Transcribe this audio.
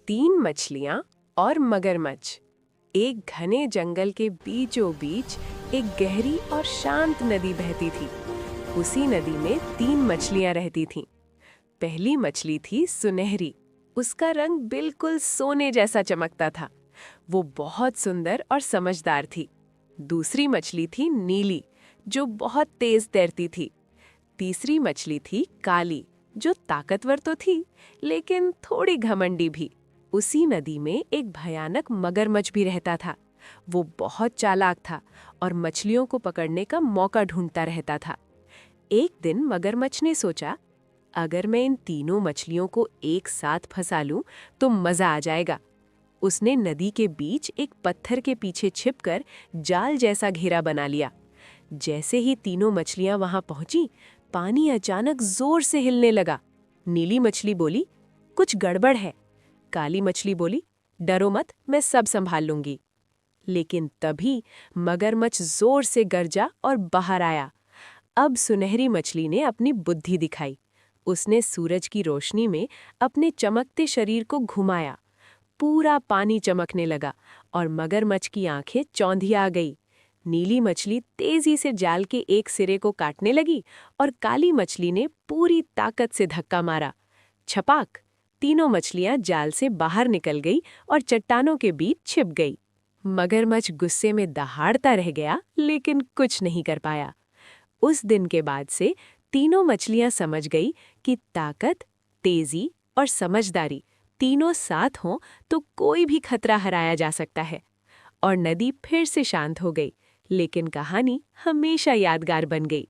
तीन मछलियां और मगरमच्छ। एक घने जंगल के बीचों बीच एक गहरी और शांत नदी बहती थी। उसी नदी में तीन मछलियां रहती थीं। पहली मछली थी सुनहरी। उसका रंग बिल्कुल सोने जैसा चमकता था। वो बहुत सुंदर और समझदार थी। दूसरी मछली थी नीली, जो बहुत तेज तैरती थी। तीसरी मछली थी काली, जो ताकतवर तो थी लेकिन थोड़ी घमंडी भी। उसी नदी में एक भयानक मगरमच्छ भी रहता था। वो बहुत चालाक था और मछलियों को पकड़ने का मौका ढूंढता रहता था। एक दिन मगरमच्छ ने सोचा, अगर मैं इन तीनों मछलियों को एक साथ फंसा लूं तो मजा आ जाएगा। उसने नदी के बीच एक पत्थर के पीछे छिपकर जाल जैसा घेरा बना लिया। जैसे ही तीनों मछलियां वहां पहुंची, पानी अचानक जोर से हिलने लगा। नीली मछली बोली, कुछ गड़बड़ है। काली मछली बोली, डरो मत, मैं सब संभाल लूंगी। लेकिन तभी मगरमच्छ जोर से गरजा और बाहर आया। अब सुनहरी मछली ने अपनी बुद्धि दिखाई। उसने सूरज की रोशनी में अपने चमकते शरीर को घुमाया। पूरा पानी चमकने लगा और मगरमच्छ की आंखें चौंधिया गई। नीली मछली तेजी से जाल के एक सिरे को काटने लगी और काली मछली ने पूरी ताकत से धक्का मारा। छपाक! तीनों मछलियां जाल से बाहर निकल गई और चट्टानों के बीच छिप गई। मगरमच्छ गुस्से में दहाड़ता रह गया, लेकिन कुछ नहीं कर पाया। उस दिन के बाद से तीनों मछलियां समझ गई कि ताकत, तेजी और समझदारी तीनों साथ हों तो कोई भी खतरा हराया जा सकता है। और नदी फिर से शांत हो गई, लेकिन कहानी हमेशा यादगार बन गई।